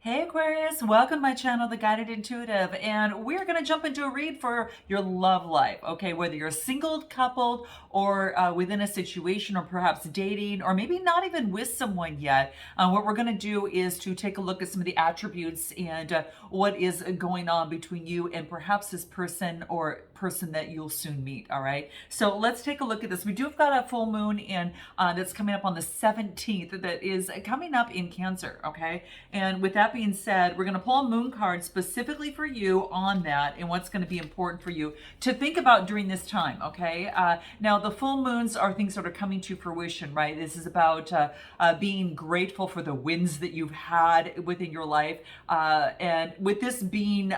Hey Aquarius, welcome to my channel, The Guided Intuitive, and we're going to jump into a read for your love life, okay? Whether you're single, coupled, or within a situation, or perhaps dating, or maybe not even with someone yet, what we're going to do is to take a look at some of the attributes and what is going on between you and perhaps this person or person that you'll soon meet, all right? So let's take a look at this. We do have got a full moon in that's coming up on the 17th that is coming up in Cancer, okay? And with that being said, we're going to pull a moon card specifically for you on that and what's going to be important for you to think about during this time, okay? Now, the full moons are things that are coming to fruition, right? This is about being grateful for the wins that you've had within your life. And with this being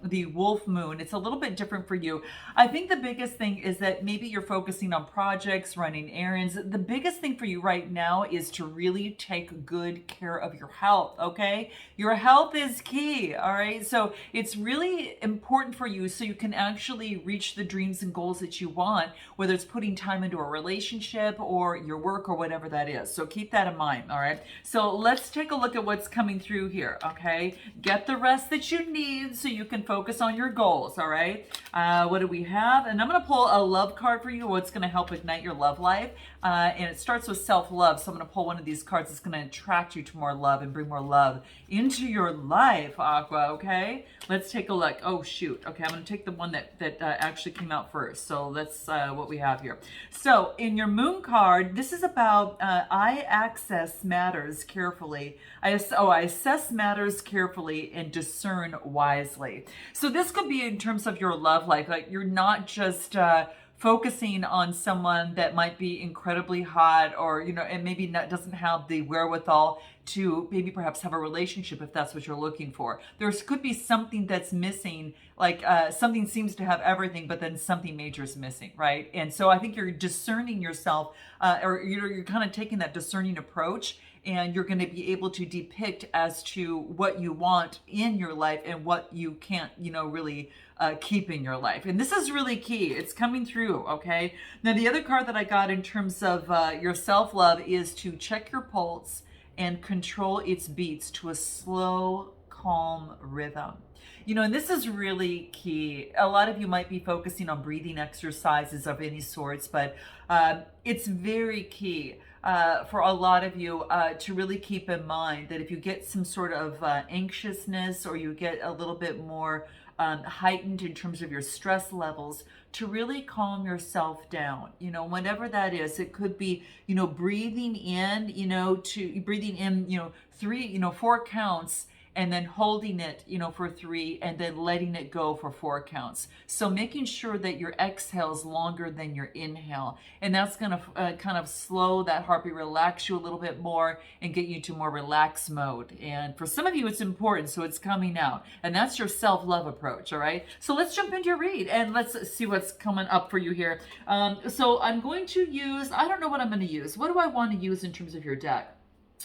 the wolf moon, it's a little bit different for you. I think the biggest thing is that maybe you're focusing on projects, running errands. The biggest thing for you right now is to really take good care of your health, okay? Your health is key, all right? So it's really important for you so you can actually reach the dreams and goals that you want, whether it's putting time into a relationship or your work or whatever that is. So keep that in mind, all right? So let's take a look at what's coming through here, okay? Get the rest that you need so you can focus on your goals, all right? What do we have? And I'm going to pull a love card for you, what's going to help ignite your love life. And it starts with self-love. So I'm going to pull one of these cards that's going to attract you to more love and bring more love into your life, Aqua, okay? Let's take a look. Oh, shoot. Okay, I'm going to take the one that actually came out first. So that's what we have here. So in your moon card, this is about I access matters carefully. I assess matters carefully and discern wisely. So this could be in terms of your love life. Like you're not just focusing on someone that might be incredibly hot or, and maybe not, doesn't have the wherewithal to maybe perhaps have a relationship if that's what you're looking for. There could be something that's missing, like something seems to have everything, but then something major is missing, right? And so I think you're discerning yourself, or you're kind of taking that discerning approach, and you're going to be able to depict as to what you want in your life and what you can't, really keep in your life. And this is really key. It's coming through, okay? Now, the other card that I got in terms of your self-love is to check your pulse and control its beats to a slow, calm rhythm. And this is really key. A lot of you might be focusing on breathing exercises of any sorts, but it's very key for a lot of you to really keep in mind that if you get some sort of anxiousness or you get a little bit more heightened in terms of your stress levels, to really calm yourself down, whatever that is. It could be, breathing in, breathing in, 4 counts, and then holding it, for 3, and then letting it go for 4 counts. So making sure that your exhale is longer than your inhale. And that's going to kind of slow that heartbeat, relax you a little bit more, and get you to more relaxed mode. And for some of you, it's important, so it's coming out. And that's your self-love approach, all right? So let's jump into your read, and let's see what's coming up for you here. So I'm going to use, I don't know what I'm going to use. What do I want to use in terms of your deck?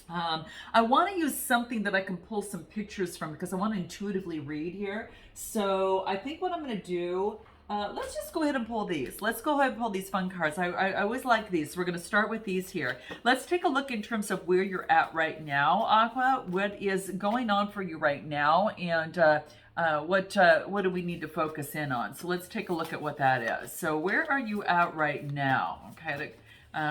I want to use something that I can pull some pictures from because I want to intuitively read here. So I think what I'm going to do, let's just go ahead and pull these. Let's go ahead and pull these fun cards. I always like these. We're going to start with these here. Let's take a look in terms of where you're at right now, Aqua. What is going on for you right now, and what do we need to focus in on? So let's take a look at what that is. So where are you at right now? Okay.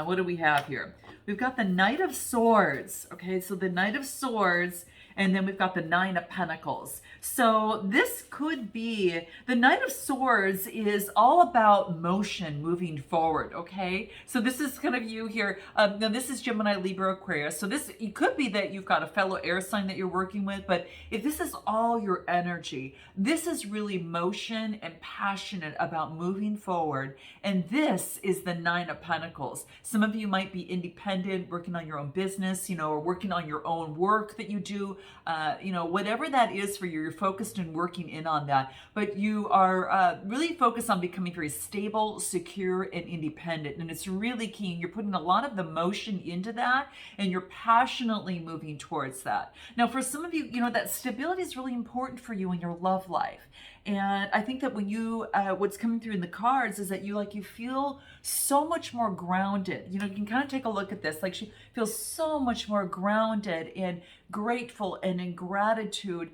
What do we have here? We've got the Knight of Swords. Okay, so the Knight of Swords, and then we've got the 9 of Pentacles. So this could be, the Knight of Swords is all about motion, moving forward, okay? So this is kind of you here. Now this is Gemini, Libra, Aquarius. So this, it could be that you've got a fellow air sign that you're working with, but if this is all your energy, this is really motion and passionate about moving forward. And this is the 9 of Pentacles. Some of you might be independent, working on your own business, or working on your own work that you do. Whatever that is for you, you're focused and working in on that, but you are really focused on becoming very stable, secure, and independent. And it's really key. You're putting a lot of the motion into that, and you're passionately moving towards that. Now, for some of you, that stability is really important for you in your love life. And I think that when you, what's coming through in the cards is that you feel so much more grounded. You know, you can kind of take a look at this. Like she feels so much more grounded and grateful and in gratitude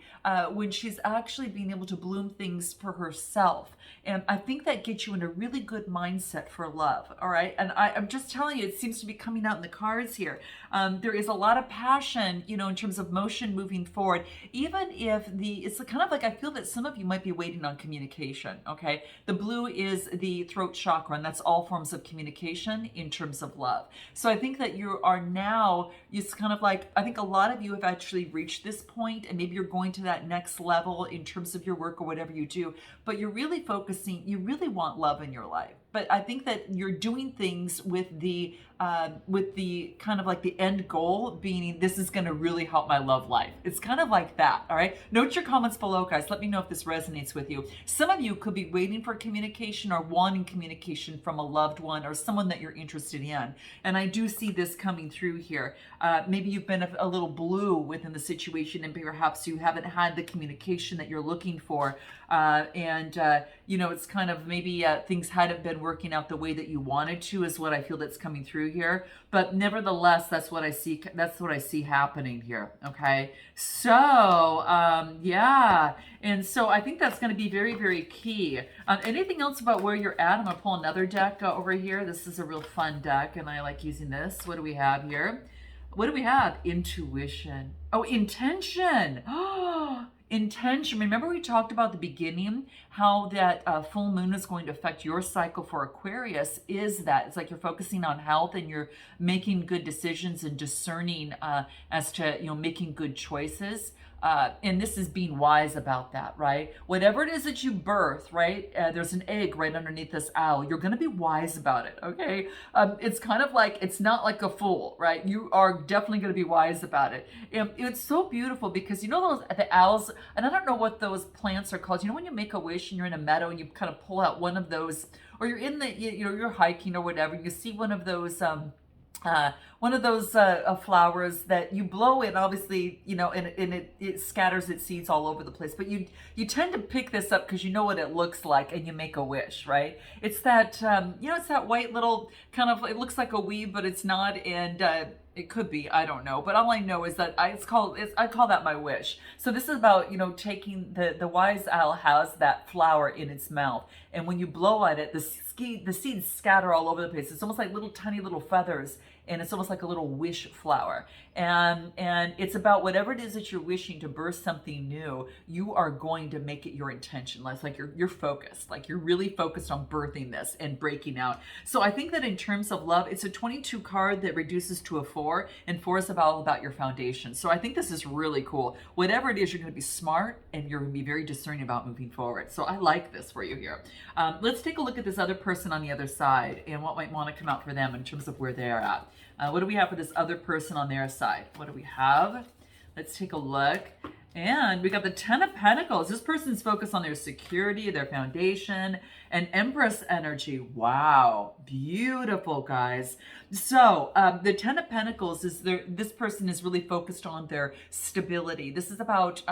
when she's actually being able to bloom things for herself. And I think that gets you in a really good mindset for love. All right. And I'm just telling you, it seems to be coming out in the cards here. There is a lot of passion, you know, in terms of motion moving forward, even if it's kind of like, I feel that some of you might be waiting on communication. Okay. The blue is the throat chakra, and that's all forms of communication in terms of love. So I think that you are now, it's kind of like, I think a lot of you have actually reached this point, and maybe you're going to that next level in terms of your work or whatever you do, but you're really focusing, you really want love in your life. But I think that you're doing things with the kind of like the end goal being, this is going to really help my love life. It's kind of like that. All right. Note your comments below, guys. Let me know if this resonates with you. Some of you could be waiting for communication or wanting communication from a loved one or someone that you're interested in. And I do see this coming through here. Maybe you've been a little blue within the situation, and perhaps you haven't had the communication that you're looking for. You know, it's kind of maybe things hadn't been working out the way that you wanted to, is what I feel that's coming through here. But nevertheless, that's what I see. That's what I see happening here. Okay. So, yeah. And so I think that's going to be very, very key. Anything else about where you're at? I'm going to pull another deck over here. This is a real fun deck, and I like using this. What do we have here? What do we have? Intuition. Oh, intention. Oh, intention. Remember we talked about the beginning how that full moon is going to affect your cycle for Aquarius. Is that it's like you're focusing on health and you're making good decisions and discerning as to, you know, making good choices. And this is being wise about that, right? Whatever it is that you birth, right? There's an egg right underneath this owl. You're going to be wise about it, okay? It's kind of like, it's not like a fool, right? You are definitely going to be wise about it. And it's so beautiful because, you know, the owls, and I don't know what those plants are called. You know, when you make a wish and you're in a meadow and you kind of pull out one of those, or you're in the, you know, you're hiking or whatever, you see one of those flowers that you blow it, obviously, you know, and it scatters its seeds all over the place. But you tend to pick this up because you know what it looks like, and you make a wish, right? It's that, you know, it's that white little kind of, it looks like a weed, but it's not, and it could be, I don't know. But all I know is that I call that my wish. So this is about, you know, taking the wise owl has that flower in its mouth, and when you blow at it, the seeds scatter all over the place. It's almost like little tiny little feathers, and it's almost like a little wish flower. And it's about whatever it is that you're wishing to birth something new, you are going to make it your intention. It's like you're focused, like you're really focused on birthing this and breaking out. So I think that in terms of love, it's a 22 card that reduces to a 4, and 4 is all about your foundation. So I think this is really cool. Whatever it is, you're going to be smart and you're going to be very discerning about moving forward. So I like this for you here. Let's take a look at this other person on the other side and what might want to come out for them in terms of where they're at. What do we have for this other person on their side? What do we have? Let's take a look. And we got the 10 of Pentacles. This person's focused on their security, their foundation, and Empress energy. Wow. Beautiful, guys. So the 10 of Pentacles is this person is really focused on their stability. This is about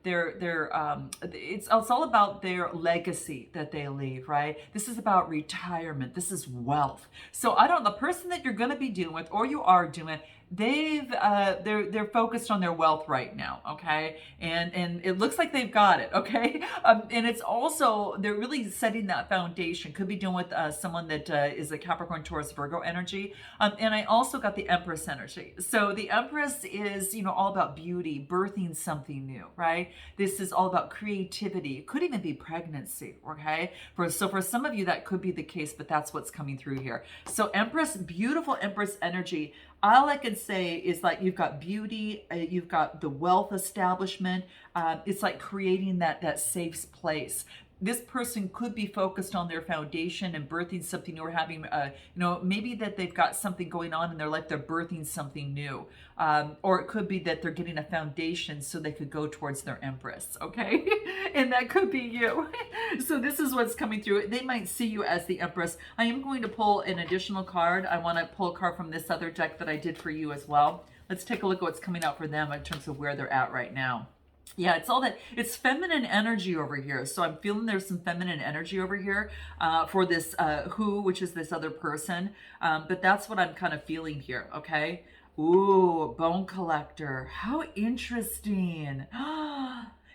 it's all about their legacy that they leave, right? This is about retirement. This is wealth. So the person that you're going to be dealing with, or you are doing, they're focused on their wealth right now, okay? And it looks like they've got it, okay? And it's also, they're really setting that foundation. Could be dealing with someone that is a Capricorn, Taurus, Virgo energy. And I also got the Empress energy. So the Empress is, you know, all about beauty, birthing something new, right? This is all about creativity. It could even be pregnancy, okay? So for some of you, that could be the case, but that's what's coming through here. So Empress, beautiful Empress energy. All I can say is like you've got beauty, you've got the wealth establishment. It's like creating that safe place. This person could be focused on their foundation and birthing something new, or having, you know, maybe that they've got something going on in their life, they're birthing something new. Or it could be that they're getting a foundation so they could go towards their Empress, okay? And that could be you. So this is what's coming through. They might see you as the Empress. I am going to pull an additional card. I want to pull a card from this other deck that I did for you as well. Let's take a look at what's coming out for them in terms of where they're at right now. Yeah, it's all that, it's feminine energy over here. So I'm feeling there's some feminine energy over here for this who, which is this other person. But that's what I'm kind of feeling here. Okay. Ooh, bone collector. How interesting.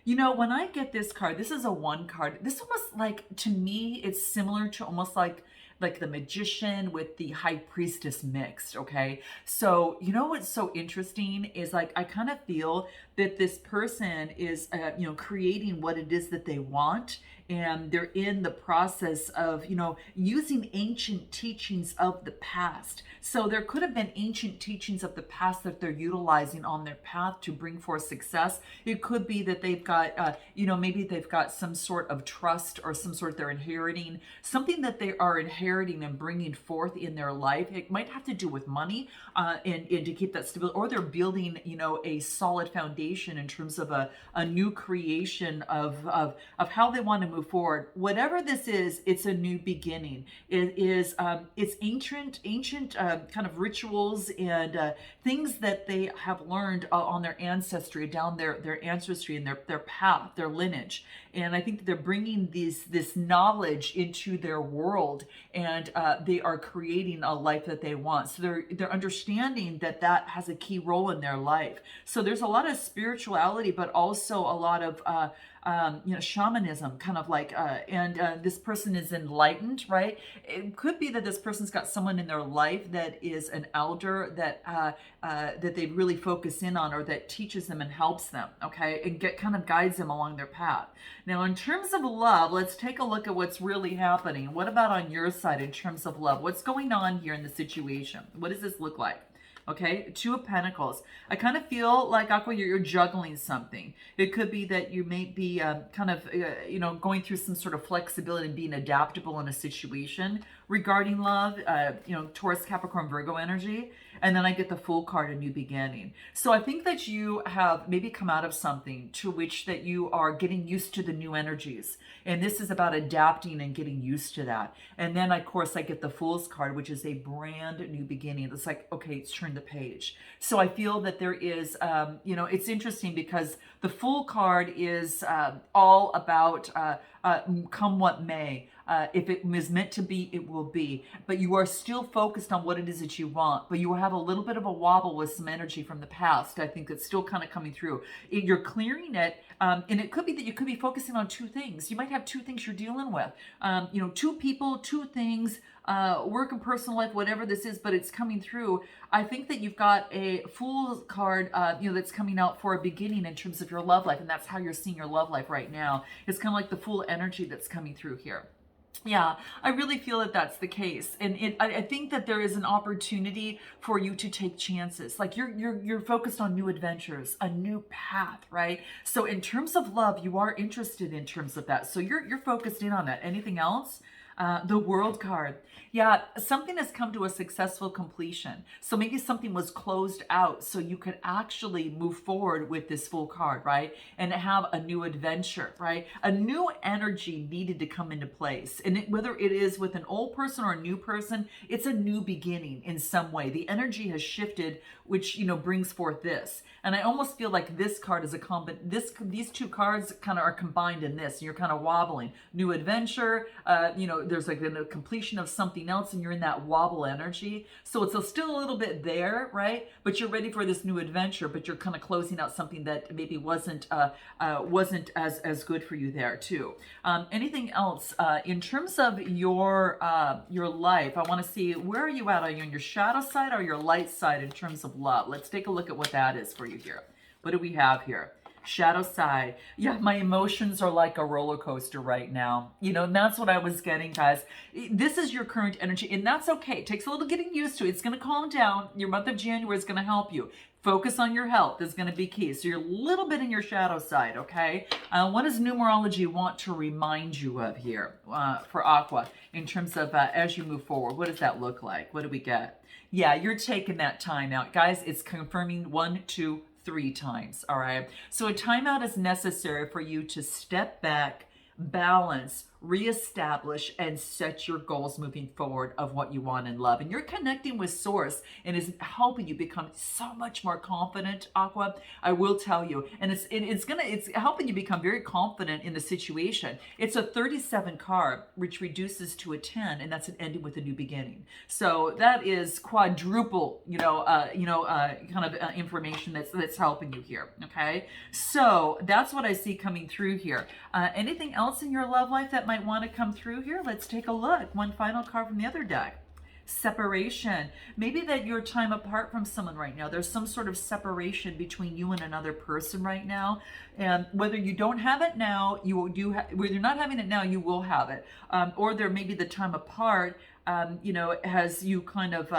You know, when I get this card, this is a one card. This almost like, to me, it's similar to almost like the magician with the high priestess mixed. Okay. So, you know what's so interesting is like, I kind of feel that this person is, you know, creating what it is that they want. And they're in the process of, you know, using ancient teachings of the past. So there could have been ancient teachings of the past that they're utilizing on their path to bring forth success. It could be that they've got, you know, maybe they've got some sort of trust or some sort they're inheriting, something that they are inheriting and bringing forth in their life. It might have to do with money and to keep that stability, or they're building, you know, a solid foundation in terms of a new creation of how they want to move forward. Whatever this is, it's a new beginning. It is it's ancient kind of rituals and things that they have learned on their ancestry, down their ancestry and their path, their lineage. And I think that they're bringing this knowledge into their world, and they are creating a life that they want. So they're understanding that that has a key role in their life. So there's a lot of spirituality, but also a lot of you know, shamanism, kind of like, and this person is enlightened, right? It could be that this person's got someone in their life that is an elder that that they really focus in on, or that teaches them and helps them, okay, and kind of guides them along their path. Now, in terms of love, let's take a look at what's really happening. What about on your side in terms of love? What's going on here in the situation? What does this look like? Okay, Two of Pentacles. I kind of feel like, Aqua, you're juggling something. It could be that you may be kind of, you know, going through some sort of flexibility and being adaptable in a situation regarding love, you know, Taurus, Capricorn, Virgo energy. And then I get the Fool card, a new beginning. So I think that you have maybe come out of something to which that you are getting used to the new energies. And this is about adapting and getting used to that. And then, of course, I get the Fool's card, which is a brand new beginning. It's like, okay, it's turn the page. So I feel that there is, you know, it's interesting because the Fool card is all about come what may. If it is meant to be, it will be. But you are still focused on what it is that you want. But you have a little bit of a wobble with some energy from the past. I think that's still kind of coming through. You're clearing it. And it could be that you could be focusing on two things. You might have two things you're dealing with. You know, two people, two things, work and personal life, whatever this is, but it's coming through. I think that you've got a Fool's card, you know, that's coming out for a beginning in terms of your love life. And that's how you're seeing your love life right now. It's kind of like the Fool energy that's coming through here. Yeah, I really feel that that's the case, and I think that there is an opportunity for you to take chances. Like you're focused on new adventures, a new path, right? So in terms of love, you are interested in terms of that. So you're focused in on that. Anything else? The World card. Yeah, something has come to a successful completion. So maybe something was closed out so you could actually move forward with this Fool card, right? And have a new adventure, right? A new energy needed to come into place. And whether it is with an old person or a new person, it's a new beginning in some way. The energy has shifted, which, you know, brings forth this. And I almost feel like this card is these two cards kind of are combined in this. And you're kind of wobbling. New adventure, you know, there's like a completion of something else and you're in that wobble energy. So it's still a little bit there, right? But you're ready for this new adventure, but you're kind of closing out something that maybe wasn't as good for you there too. Anything else in terms of your life? I want to see, where are you at? Are you on your shadow side or your light side in terms of love? Let's take a look at what that is for you here. What do we have here? Shadow side. Yeah, my emotions are like a roller coaster right now. You know, and that's what I was getting, guys. This is your current energy, and that's okay. It takes a little getting used to. It's going to calm down. Your month of January is going to help you. Focus on your health is going to be key. So you're a little bit in your shadow side, okay? What does numerology want to remind you of here for Aqua in terms of as you move forward? What does that look like? What do we get? Yeah, you're taking that time out. Guys, it's confirming 1, 2, 3 times, all right? So a timeout is necessary for you to step back, balance, reestablish, and set your goals moving forward of what you want in love. And you're connecting with Source and is helping you become so much more confident, Aqua. I will tell you. And it's helping you become very confident in the situation. It's a 37 card, which reduces to a 10, and that's an ending with a new beginning. So that is quadruple, information that's helping you here. Okay, so that's what I see coming through here. Anything else in your love life that might want to come through here? Let's take a look. One final card from the other deck. Separation. Maybe that you're time apart from someone right now. There's some sort of separation between you and another person right now. And whether you don't have it now, whether you're not having it now, you will have it. Or there may be the time apart, has you kind of,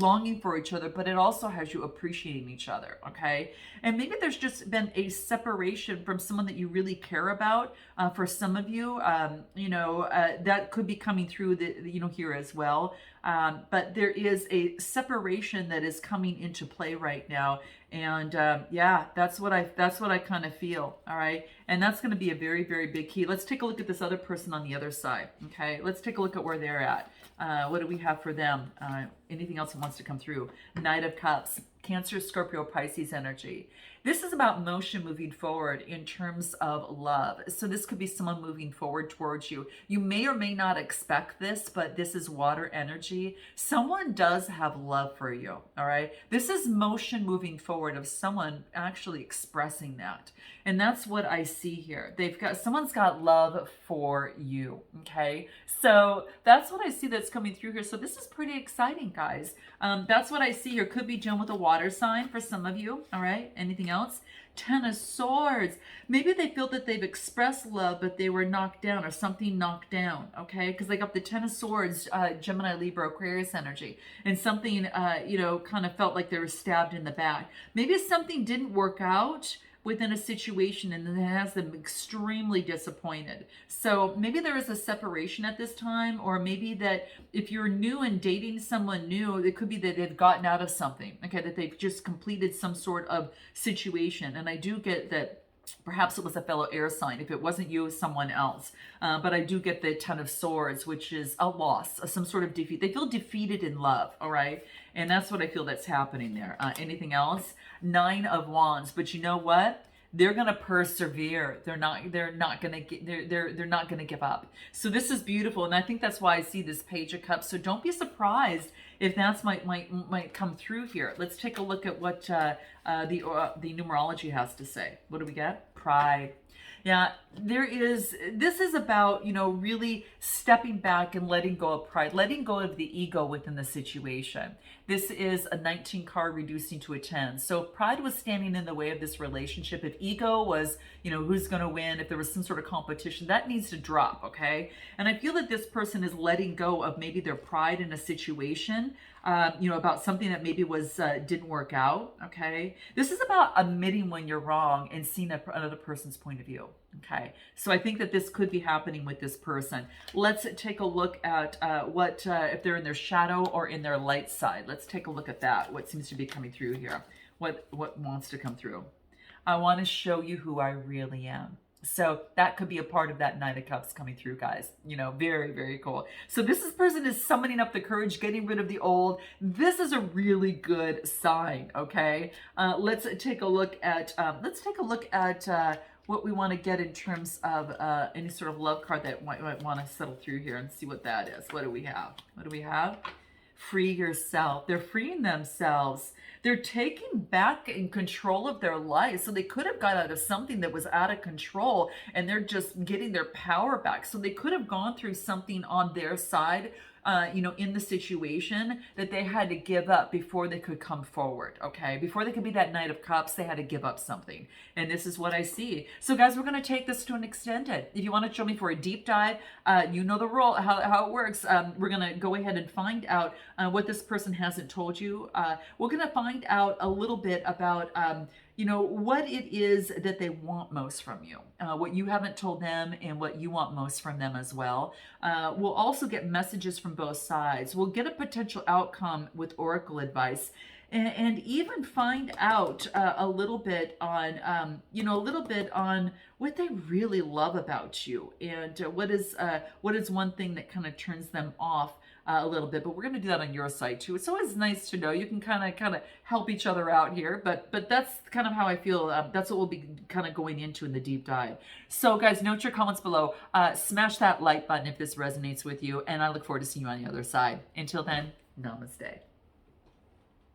longing for each other, but it also has you appreciating each other, okay? And maybe there's just been a separation from someone that you really care about. For some of you, that could be coming through here as well. But there is a separation that is coming into play right now. And that's what I kind of feel. All right. And that's going to be a very, very big key. Let's take a look at this other person on the other side. Okay. Let's take a look at where they're at. What do we have for them? Anything else that wants to come through? Knight of Cups, Cancer, Scorpio, Pisces energy. This is about motion moving forward in terms of love. So this could be someone moving forward towards you. You may or may not expect this, but this is water energy. Someone does have love for you, all right? This is motion moving forward of someone actually expressing that. And that's what I see here. Someone's got love for you, okay? So that's what I see that's coming through here. So this is pretty exciting, guys. That's what I see here. Could be dealing with a water sign for some of you, all right? Anything else? Ten of Swords. Maybe they feel that they've expressed love, but they were knocked down or something knocked down, okay? Because they got the Ten of Swords, Gemini, Libra, Aquarius energy. And something, kind of felt like they were stabbed in the back. Maybe something didn't work out within a situation and it has them extremely disappointed. So maybe there is a separation at this time, or maybe that if you're new and dating someone new, it could be that they've gotten out of something, okay, that they've just completed some sort of situation. And I do get that perhaps it was a fellow air sign. If it wasn't you, it was someone else. But I do get the Ten of Swords, which is a loss, some sort of defeat. They feel defeated in love, all right? And that's what I feel that's happening there. Anything else? Nine of Wands. But you know what? They're going to persevere. They're not going to give up. So this is beautiful. And I think that's why I see this Page of Cups. So don't be surprised if that's might come through here. Let's take a look at what the numerology has to say. What do we get? Pride. Yeah, this is about, really stepping back and letting go of pride, letting go of the ego within the situation. This is a 19 card reducing to a 10. So pride was standing in the way of this relationship. If ego was, who's going to win, if there was some sort of competition, that needs to drop, okay? And I feel that this person is letting go of maybe their pride in a situation, about something that maybe didn't work out, okay? This is about admitting when you're wrong and seeing another person's point of view, okay? So I think that this could be happening with this person. Let's take a look at if they're in their shadow or in their light side. Let's take a look at that, what seems to be coming through here, what wants to come through. I want to show you who I really am. So that could be a part of that Knight of Cups coming through, guys. Very, very cool. So this person is summoning up the courage, getting rid of the old. This is a really good sign, okay? Let's take a look at what we want to get in terms of any sort of love card that might want to settle through here and see what that is. What do we have? What do we have? Free yourself. They're freeing themselves. They're taking back in control of their life. So they could have got out of something that was out of control and they're just getting their power back. So they could have gone through something on their side, in the situation that they had to give up before they could come forward, okay? Before they could be that Knight of Cups, they had to give up something. And this is what I see. So guys, we're going to take this to an extended. If you want to join me for a deep dive, you know the role, how it works. We're going to go ahead and find out what this person hasn't told you. We're going to find out a little bit about what it is that they want most from you, what you haven't told them and what you want most from them as well. We'll also get messages from both sides. We'll get a potential outcome with oracle advice. and even find out a little bit on, a little bit on what they really love about you, and what is one thing that kind of turns them off a little bit. But we're going to do that on your side too. It's always nice to know. You can kind of help each other out here. But that's kind of how I feel. That's what we'll be kind of going into in the deep dive. So guys, note your comments below. Smash that like button if this resonates with you, and I look forward to seeing you on the other side. Until then, namaste.